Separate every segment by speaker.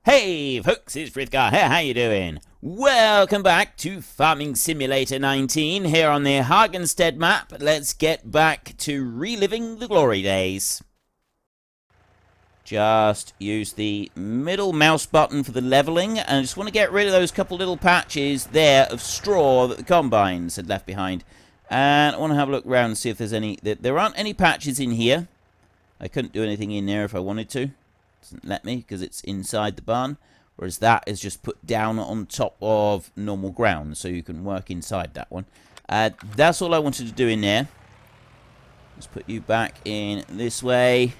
Speaker 1: Hey folks, it's Frithgar here, how you doing? Welcome back to Farming Simulator 19 here on the Hagenstedt map. Let's get back to reliving the glory days. Just use the middle mouse button for the leveling, and I just want to get rid of those couple little patches there of straw that the combines had left behind. And I want to have a look around and see if there's any. There aren't any patches in here. I couldn't do anything in there if I wanted to. Doesn't let me because it's inside the barn, whereas that is just put down on top of normal ground, so you can work inside that one. That's all I wanted to do in there. Let's put you back in this way.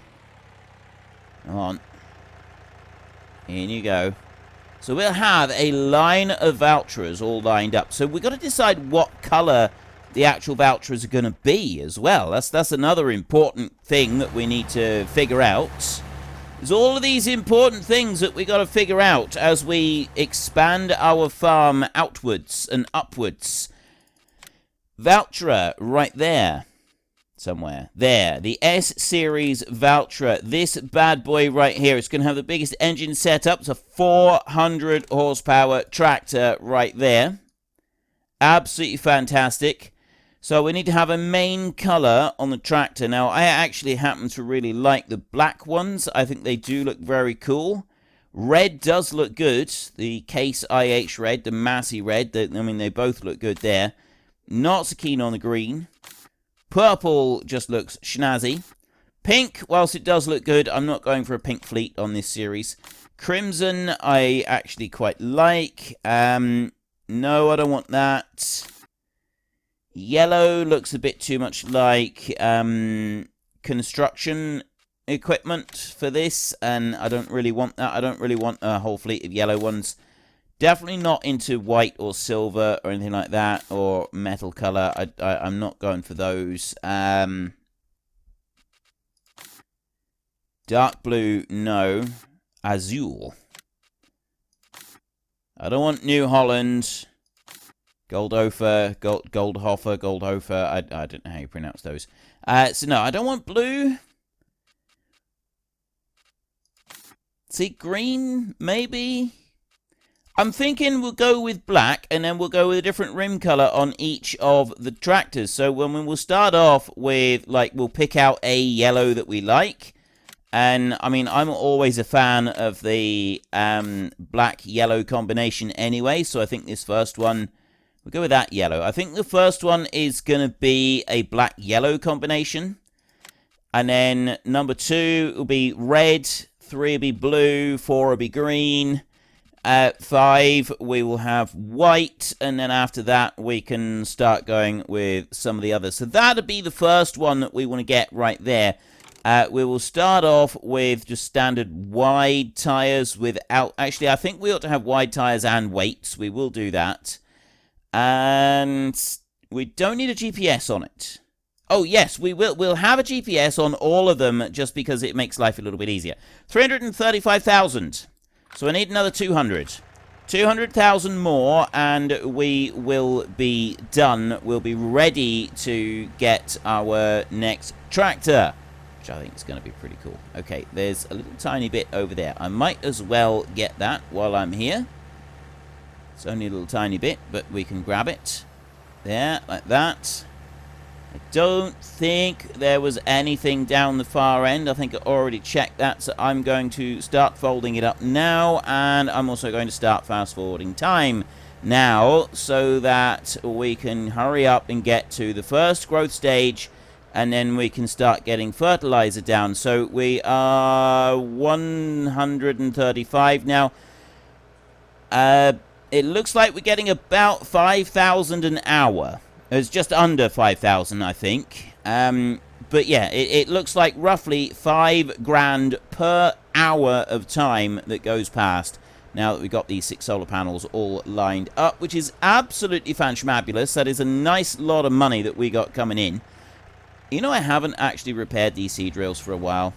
Speaker 1: Come on. In you go. So we'll have a line of Valtras all lined up. So we've got to decide what colour the actual Valtras are going to be as well. That's another important thing that we need to figure out. There's all of these important things that we got to figure out as we expand our farm outwards and upwards. Valtra, right there. Somewhere. There. The S-Series Valtra. This bad boy right here. It's going to have the biggest engine setup. It's a 400 horsepower tractor right there. Absolutely fantastic. So we need to have a main colour on the tractor. Now, I actually happen to really like the black ones. I think they do look very cool. Red does look good. The Case IH red, the Massey red. They both look good there. Not so keen on the green. Purple just looks schnazzy. Pink, whilst it does look good, I'm not going for a pink fleet on this series. Crimson, I actually quite like. No, I don't want that. Yellow looks a bit too much like construction equipment for this, and I don't really want that. I don't really want a whole fleet of yellow ones. Definitely not into white or silver or anything like that, or metal colour. I'm not going for those. Dark blue, no. Azul. I don't want New Holland. Goldhofer, Goldhofer. I don't know how you pronounce those. So no, I don't want blue. See, green, maybe. I'm thinking we'll go with black, and then we'll go with a different rim colour on each of the tractors. So when we'll start off with, we'll pick out a yellow that we like. And, I'm always a fan of the black-yellow combination anyway, so I think this first one, we'll go with that yellow. I think the first one is going to be a black-yellow combination. And then number 2 will be red, 3 will be blue, 4 will be green. 5, we will have white, and then after that, we can start going with some of the others. So that'll be the first one that we want to get right there. We will start off with just standard wide tyres without... Actually, I think we ought to have wide tyres and weights. We will do that. And we don't need a GPS on it. Oh, yes, we will. We'll have a GPS on all of them just because it makes life a little bit easier. 335,000. So I need another 200. 200,000 more, and we will be done. We'll be ready to get our next tractor, which I think is going to be pretty cool. Okay, there's a little tiny bit over there. I might as well get that while I'm here. It's only a little tiny bit, but we can grab it. There, like that. I don't think there was anything down the far end. I think I already checked that, so I'm going to start folding it up now, and I'm also going to start fast-forwarding time now so that we can hurry up and get to the first growth stage, and then we can start getting fertilizer down. So we are 135 now. It looks like we're getting about 5,000 an hour. It's just under 5,000, I think. But yeah, it looks like roughly 5 grand per hour of time that goes past now that we've got these 6 solar panels all lined up, which is absolutely fantabulous. That is a nice lot of money that we got coming in. You know, I haven't actually repaired these seed drills for a while.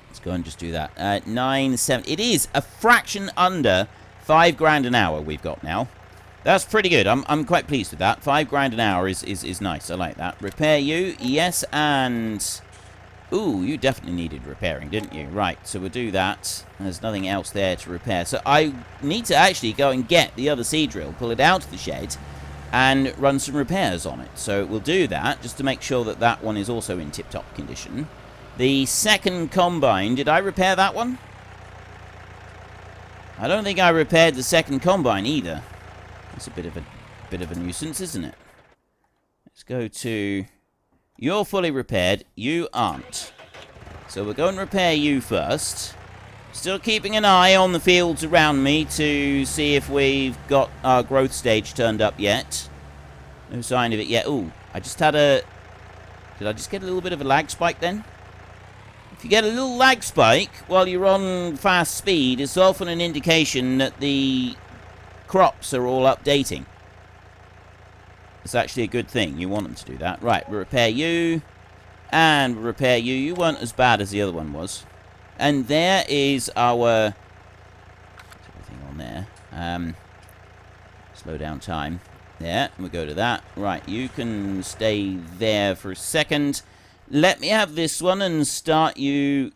Speaker 1: Let's go and just do that. 9, 7. It is a fraction under 5 grand an hour we've got now. That's pretty good. I'm quite pleased with that. 5 grand an hour is nice. I like that. Repair you. Yes, and Ooh, you definitely needed repairing, didn't you? Right, so we'll do that. There's nothing else there to repair. So I need to actually go and get the other seed drill, pull it out of the shed, and run some repairs on it. So we'll do that, just to make sure that that one is also in tip-top condition. The second combine, did I repair that one? I don't think I repaired the second combine either. That's a bit of a nuisance, isn't it? Let's go to... You're fully repaired. You aren't. So we'll go and repair you first. Still keeping an eye on the fields around me to see if we've got our growth stage turned up yet. No sign of it yet. Ooh, I just had a... Did I just get a little bit of a lag spike then? If you get a little lag spike while you're on fast speed, it's often an indication that the crops are all updating. It's actually a good thing. You want them to do that. Right, we'll repair you. And we'll repair you. You weren't as bad as the other one was. And there is our... everything on there. Slow down time. There, we'll go to that. Right, you can stay there for a second. Let me have this one and start you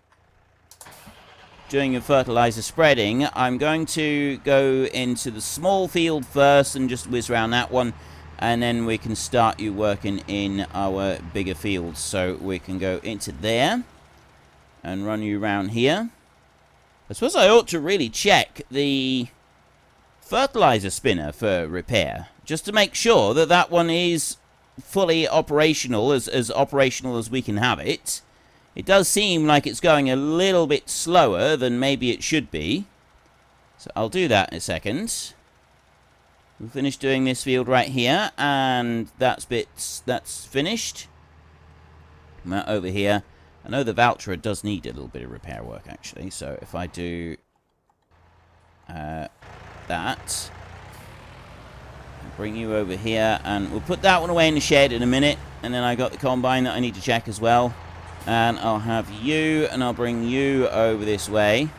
Speaker 1: doing your fertilizer spreading. I'm going to go into the small field first and just whiz around that one. And then we can start you working in our bigger fields. So we can go into there and run you around here. I suppose I ought to really check the fertilizer spinner for repair, just to make sure that that one is fully operational, as operational as we can have it. It does seem like it's going a little bit slower than maybe it should be. So I'll do that in a second. We'll finish doing this field right here, and that's finished. Come out over here. I know the Valtra does need a little bit of repair work, actually. So if I do that, I'll bring you over here, and we'll put that one away in the shed in a minute. And then I got the combine that I need to check as well. And I'll have you, and I'll bring you over this way.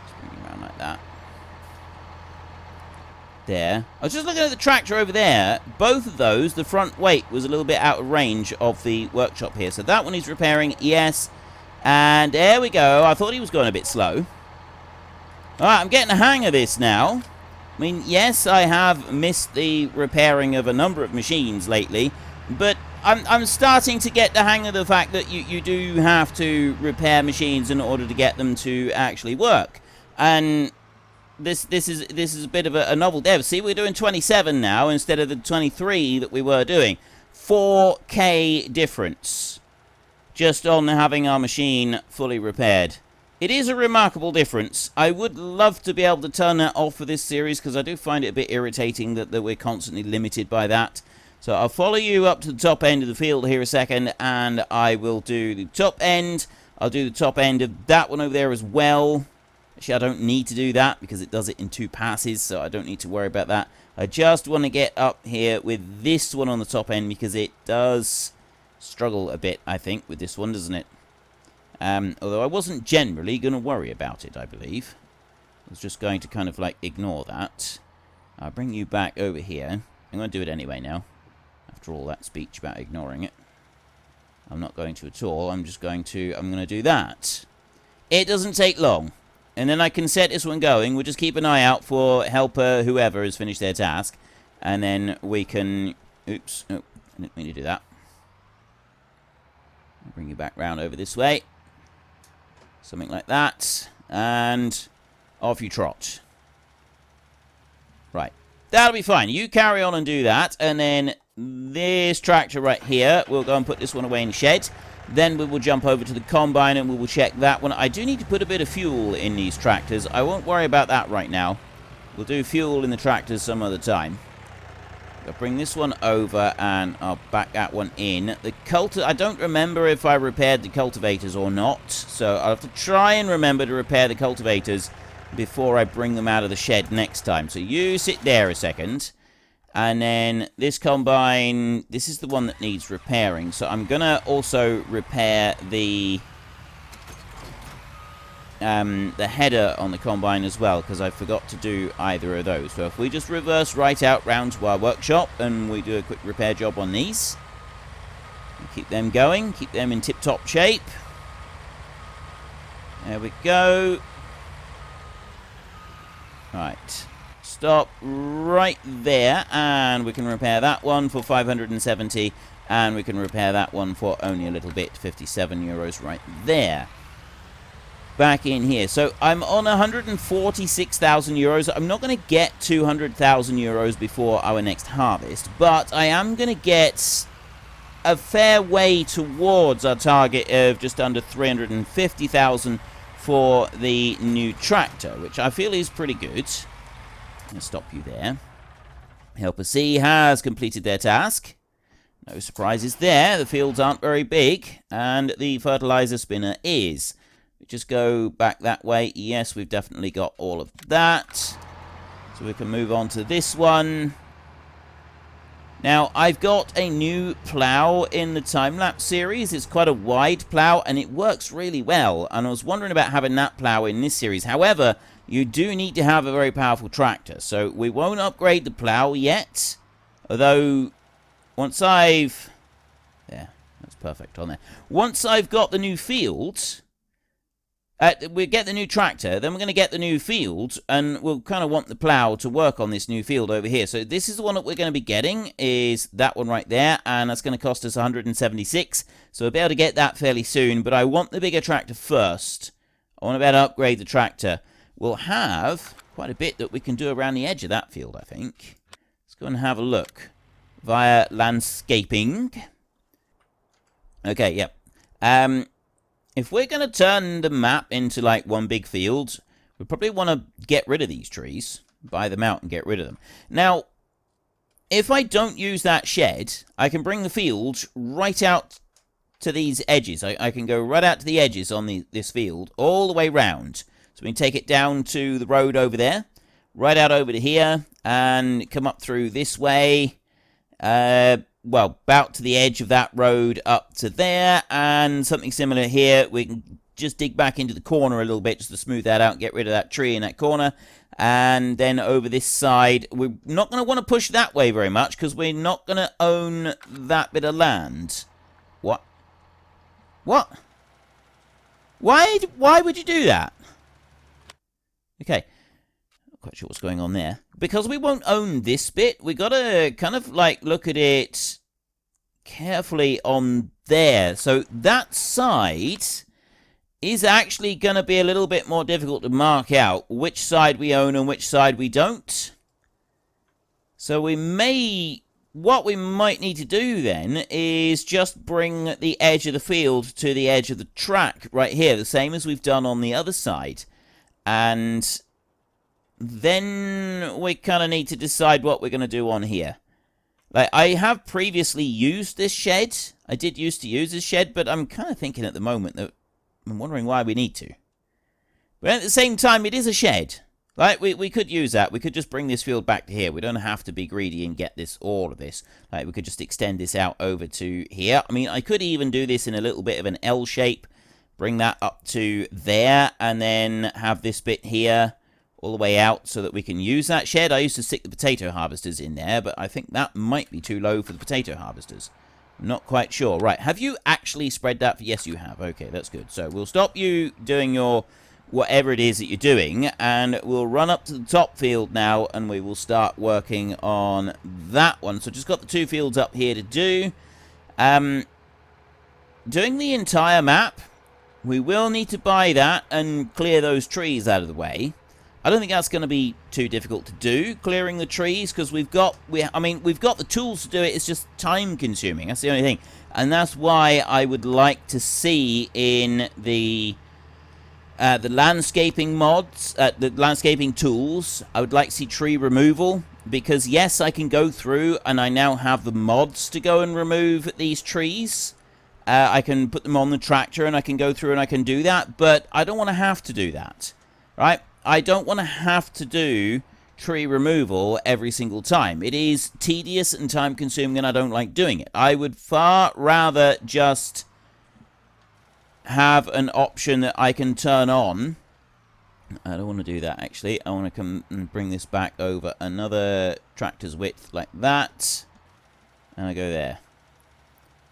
Speaker 1: Just bring you around like that. There. I was just looking at the tractor over there. Both of those, the front weight was a little bit out of range of the workshop here. So that one is repairing, yes. And there we go. I thought he was going a bit slow. Alright, I'm getting the hang of this now. I mean, yes, I have missed the repairing of a number of machines lately. But I'm starting to get the hang of the fact that you do have to repair machines in order to get them to actually work. And... This is a bit of a novel dev. See, we're doing 27 now instead of the 23 that we were doing. 4K difference just on having our machine fully repaired. It is a remarkable difference. I would love to be able to turn that off for this series, because I do find it a bit irritating that we're constantly limited by that. So I'll follow you up to the top end of the field here a second, and I will do the top end. I'll do the top end of that one over there as well. Actually, I don't need to do that because it does it in 2 passes, so I don't need to worry about that. I just want to get up here with this one on the top end because it does struggle a bit, I think, with this one, doesn't it? Although I wasn't generally going to worry about it, I believe. I was just going to kind of, like, ignore that. I'll bring you back over here. I'm going to do it anyway now, after all that speech about ignoring it. I'm not going to at all. I'm going to do that. It doesn't take long. And then I can set this one going. We'll just keep an eye out for helper, whoever has finished their task. And then we can... Oops. Oh, I didn't mean to do that. I'll bring you back round over this way. Something like that. And off you trot. Right. That'll be fine. You carry on and do that. And then this tractor right here, we'll go and put this one away in the shed. Then we will jump over to the combine and we will check that one. I do need to put a bit of fuel in these tractors. I won't worry about that right now. We'll do fuel in the tractors some other time. I'll bring this one over and I'll back that one in. I don't remember if I repaired the cultivators or not. So I'll have to try and remember to repair the cultivators before I bring them out of the shed next time. So you sit there a second. And then this combine, this is the one that needs repairing. So I'm going to also repair the header on the combine as well, because I forgot to do either of those. So if we just reverse right out round to our workshop and we do a quick repair job on these. Keep them going. Keep them in tip-top shape. There we go. Right. Stop right there. And we can repair that one for 570. And we can repair that one for only a little bit. 57 euros right there. Back in here. So I'm on 146,000 euros. I'm not going to get 200,000 euros before our next harvest. But I am going to get a fair way towards our target of just under 350,000 for the new tractor, which I feel is pretty good. I'll stop you there. Helper C has completed their task. No surprises there. The fields aren't very big, and the fertilizer spinner is. We just go back that way. Yes, we've definitely got all of that. So we can move on to this one. Now, I've got a new plow in the time-lapse series. It's quite a wide plow, and it works really well. And I was wondering about having that plow in this series. However, you do need to have a very powerful tractor. So we won't upgrade the plow yet. Although, once I've... There, that's perfect on there. Once I've got the new field... we get the new tractor, then we're going to get the new field, and we'll kind of want the plow to work on this new field over here. So this is the one that we're going to be getting, is that one right there, and that's going to cost us 176. So we'll be able to get that fairly soon, but I want the bigger tractor first. I want to be able to upgrade the tractor. We'll have quite a bit that we can do around the edge of that field, I think. Let's go and have a look via landscaping. Okay, yep. If we're going to turn the map into, like, one big field, we probably want to get rid of these trees. Buy them out and get rid of them. Now, if I don't use that shed, I can bring the field right out to these edges. I can go right out to the edges on this field, all the way round. So we can take it down to the road over there, right out over to here, and come up through this way. Well, about to the edge of that road up to there, and something similar here. We can just dig back into the corner a little bit just to smooth that out and get rid of that tree in that corner. And then over this side, we're not going to want to push that way very much because we're not going to own that bit of land. What? What? Why would you do that? Okay. Not quite sure what's going on there. Because we won't own this bit, we got to kind of like look at it carefully on there. So that side is actually going to be a little bit more difficult to mark out which side we own and which side we don't. So what we might need to do then is just bring the edge of the field to the edge of the track right here, the same as we've done on the other side. And then we kind of need to decide what we're going to do on here. Like, I have previously used this shed. I did used to use this shed, but I'm kind of thinking at the moment that I'm wondering why we need to. But at the same time, it is a shed. Like, we could use that. We could just bring this field back to here. We don't have to be greedy and get all of this. Like, we could just extend this out over to here. I mean, I could even do this in a little bit of an L shape. Bring that up to there, and then have this bit here all the way out so that we can use that shed. I used to stick the potato harvesters in there, but I think that might be too low for the potato harvesters. Not quite sure. Right, have you actually spread that? Yes, you have. Okay, that's good. So we'll stop you doing your whatever it is that you're doing, and we'll run up to the top field now, and we will start working on that one. So just got the two fields up here to do. Doing the entire map, we will need to buy that and clear those trees out of the way. I don't think that's going to be too difficult to do, clearing the trees, because we've got the tools to do it. It's just time consuming. That's the only thing. And that's why I would like to see in the landscaping mods, the landscaping tools, I would like to see tree removal, because yes, I can go through and I now have the mods to go and remove these trees. I can put them on the tractor and I can go through and I can do that, but I don't want to have to do that, right? I don't want to have to do tree removal every single time. It is tedious and time consuming and I don't like doing it. I would far rather just have an option that I can turn on. I don't want to do that actually. I want to come and bring this back over another tractor's width like that. And I go there.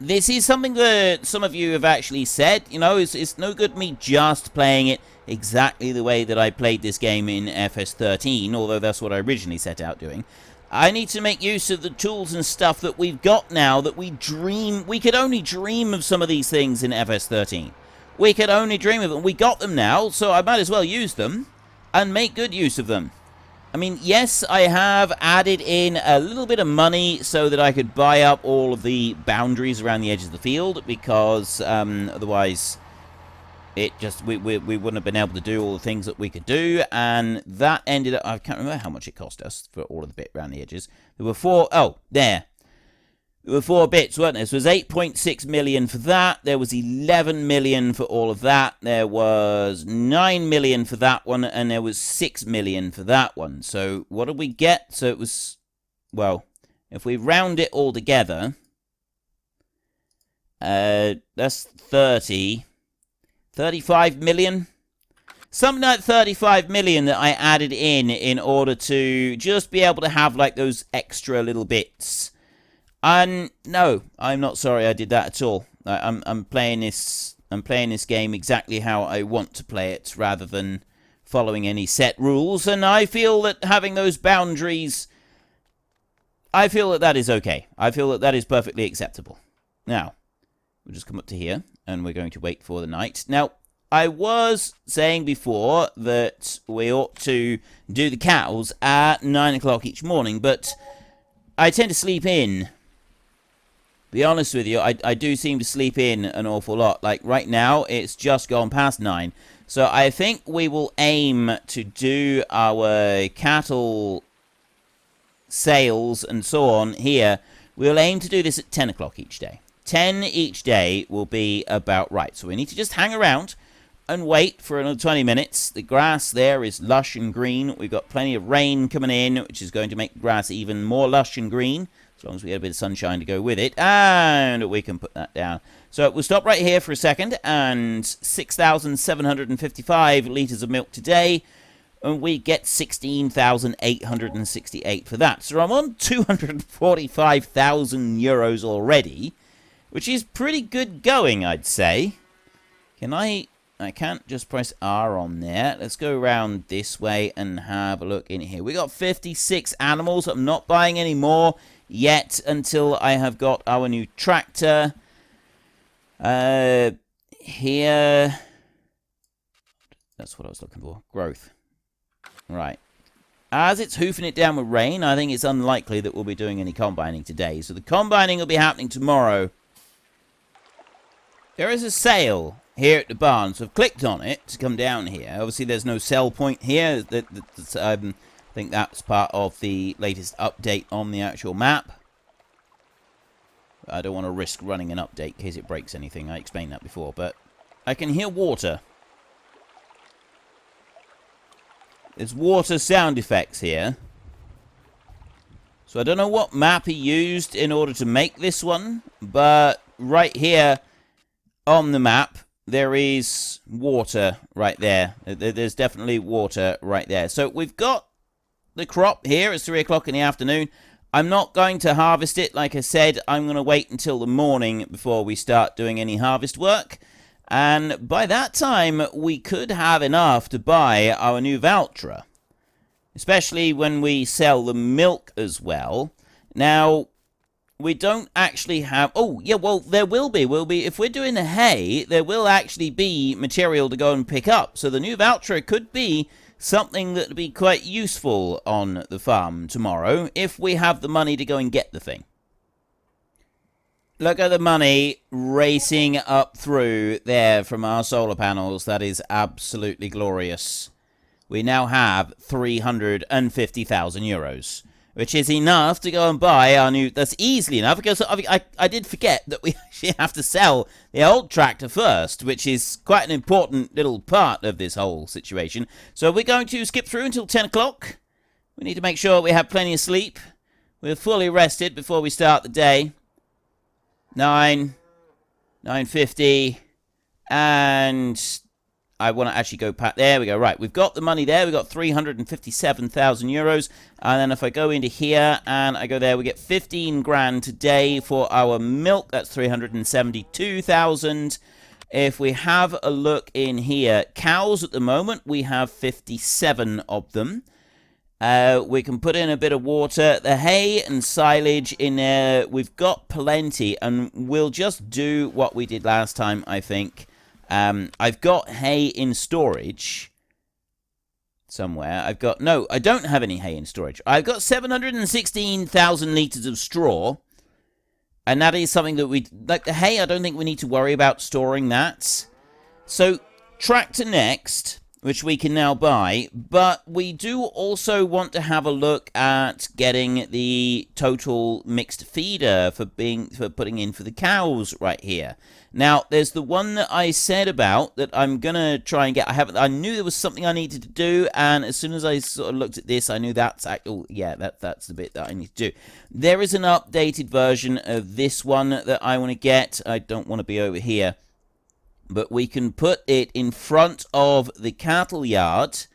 Speaker 1: this is something that some of you have actually said. You know, it's no good me just playing it exactly the way that I played this game in FS13, although that's what I originally set out doing. I need to make use of the tools and stuff that we've got now that we could only dream of some of these things in FS13. We could only dream of them. We got them now, so I might as well use them and make good use of them. I mean, yes, I have added in a little bit of money so that I could buy up all of the boundaries around the edges of the field, because otherwise it just we wouldn't have been able to do all the things that we could do, and that ended up, I can't remember how much it cost us for all of the bit around the edges. There were there were 4 bits, weren't there? So it was 8.6 million for that. There was 11 million for all of that. There was 9 million for that one, and there was 6 million for that one. So what did we get? So it was, well, if we round it all together, that's 35 million. Something like 35 million that I added in order to just be able to have like those extra little bits. And no, I'm not sorry I did that at all. I'm playing this game exactly how I want to play it, rather than following any set rules. And I feel that having those boundaries, I feel that is okay. I feel that is perfectly acceptable. Now, we'll just come up to here, and we're going to wait for the night. Now, I was saying before that we ought to do the cows at 9 o'clock each morning, but I tend to sleep in. Be honest with you, I do seem to sleep in an awful lot. Like right now, it's just gone past 9. So I think we will aim to do our cattle sales and so on here. We'll aim to do this at 10 o'clock each day. 10 each day will be about right. So we need to just hang around and wait for another 20 minutes. The grass there is lush and green. We've got plenty of rain coming in, which is going to make the grass even more lush and green, as long as we get a bit of sunshine to go with it. And we can put that down. So we'll stop right here for a second. And 6,755 litres of milk today. And we get 16,868 for that. So I'm on 245,000 euros already, which is pretty good going, I'd say. Can I can't just press R on there. Let's go around this way and have a look in here. We got 56 animals. I'm not buying any more yet until I have got our new tractor. Here. That's what I was looking for. Growth. Right. As it's hoofing it down with rain, I think it's unlikely that we'll be doing any combining today. So the combining will be happening tomorrow. There is a sale here at the barn, so I've clicked on it to come down here. Obviously, there's no sell point here. I think that's part of the latest update on the actual map. I don't want to risk running an update in case it breaks anything. I explained that before, but I can hear water. There's water sound effects here. So I don't know what map he used in order to make this one, but right here on the map, there is water right there. There's definitely water right there. So we've got the crop here. It's 3 o'clock in the afternoon. I'm not going to harvest it. Like I said, I'm going to wait until the morning before we start doing any harvest work. And by that time, we could have enough to buy our new Valtra. Especially when we sell the milk as well. Now, we don't actually have... Oh, yeah, well, there will be. If we're doing the hay, there will actually be material to go and pick up. So the new Valtra could be something that would be quite useful on the farm tomorrow if we have the money to go and get the thing. Look at the money racing up through there from our solar panels. That is absolutely glorious. We now have 350,000 euros. Which is enough to go and buy our new... That's easily enough, because I did forget that we actually have to sell the old tractor first, which is quite an important little part of this whole situation. So we're going to skip through until 10 o'clock. We need to make sure we have plenty of sleep. We're fully rested before we start the day. 9:50, and I want to actually go there we go. Right, we've got the money there. We've got 357,000 euros. And then if I go into here and I go there, we get 15 grand today for our milk. That's 372,000. If we have a look in here, cows at the moment, we have 57 of them. We can put in a bit of water. The hay and silage in there, we've got plenty, and we'll just do what we did last time, I think. I've got hay in storage somewhere. No, I don't have any hay in storage. I've got 716,000 litres of straw. And that is something that like the hay, I don't think we need to worry about storing that. So, tractor next, which we can now buy. But we do also want to have a look at getting the total mixed feeder for putting in for the cows right here. Now, there's the one that I said about that I'm going to try and get. I knew there was something I needed to do, and as soon as I sort of looked at this, I knew that's the bit that I need to do. There is an updated version of this one that I want to get. I don't want to be over here. But we can put it in front of the cattle yard,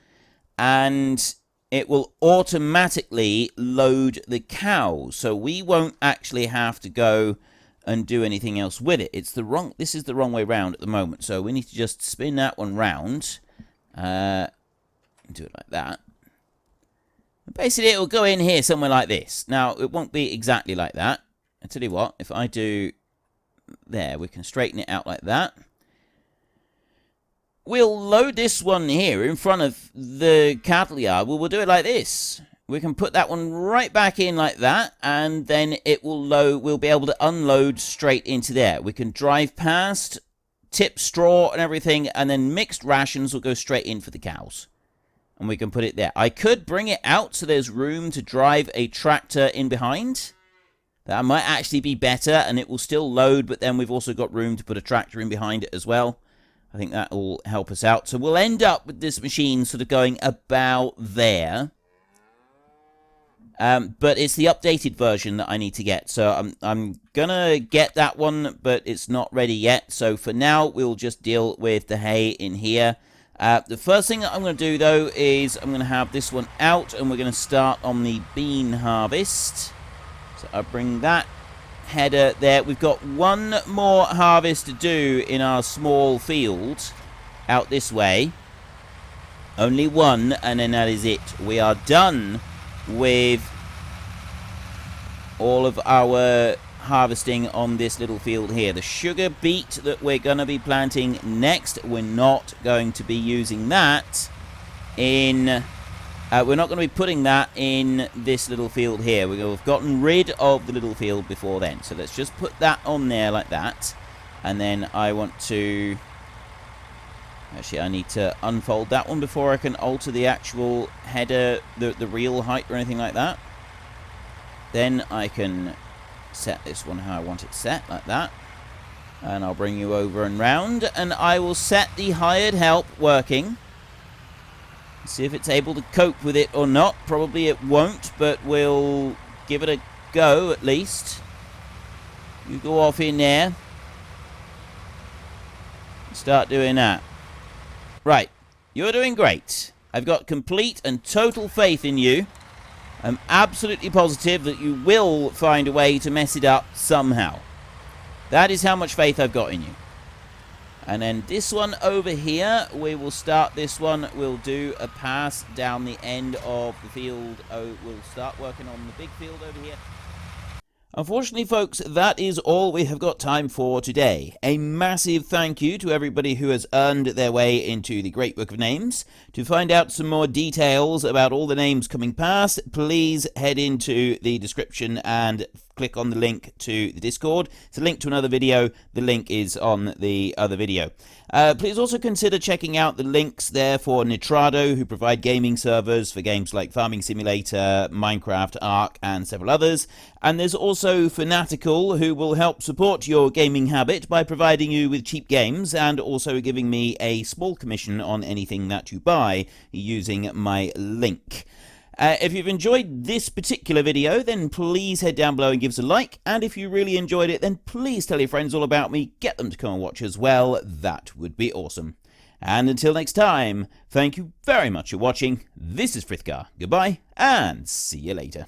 Speaker 1: and it will automatically load the cows. So we won't actually have to go and do anything else with it. This is the wrong way round at the moment. So we need to just spin that one round. Do it like that. Basically, it will go in here somewhere like this. Now, it won't be exactly like that. I tell you what, if I do there, we can straighten it out like that. We'll load this one here in front of the cattle yard. We'll do it like this. We can put that one right back in like that, and then it will load. We'll be able to unload straight into there. We can drive past, tip straw and everything, and then mixed rations will go straight in for the cows. And we can put it there. I could bring it out so there's room to drive a tractor in behind. That might actually be better, and it will still load, but then we've also got room to put a tractor in behind it as well. I think that will help us out. So we'll end up with this machine sort of going about there. But it's the updated version that I need to get. So I'm going to get that one, but it's not ready yet. So for now, we'll just deal with the hay in here. The first thing that I'm going to do, though, is I'm going to have this one out, and we're going to start on the bean harvest. So I'll bring that header there. We've got one more harvest to do in our small field out this way. Only one, and then that is it. We are done with all of our harvesting on this little field here. The sugar beet that we're going to be planting next, we're not going to be using that in we're not going to be putting that in this little field here. We've gotten rid of the little field before then, so let's just put that on there like that. And then I want to actually, I need to unfold that one before I can alter the actual header, the real height or anything like that. Then I can set this one how I want it set, like that. And I'll bring you over and round, and I will set the hired help working. See if it's able to cope with it or not. Probably it won't, but we'll give it a go at least. You go off in there. Start doing that. Right, you're doing great. I've got complete and total faith in you. I'm absolutely positive that you will find a way to mess it up somehow. That is how much faith I've got in you. And then this one over here, we will start this one. We'll do a pass down the end of the field. Oh, we'll start working on the big field over here. Unfortunately, folks, that is all we have got time for today. A massive thank you to everybody who has earned their way into the Great Book of Names. To find out some more details about all the names coming past, please head into the description and click on the link to the Discord. It's a link to another video. The link is on the other video. Please also consider checking out the links there for Nitrado, who provide gaming servers for games like Farming Simulator, Minecraft, Ark, and several others. And there's also Fanatical, who will help support your gaming habit by providing you with cheap games and also giving me a small commission on anything that you buy using my link. If you've enjoyed this particular video, then please head down below and give us a like. And if you really enjoyed it, then please tell your friends all about me. Get them to come and watch as well. That would be awesome. And until next time, thank you very much for watching. This is Frithgar. Goodbye, and see you later.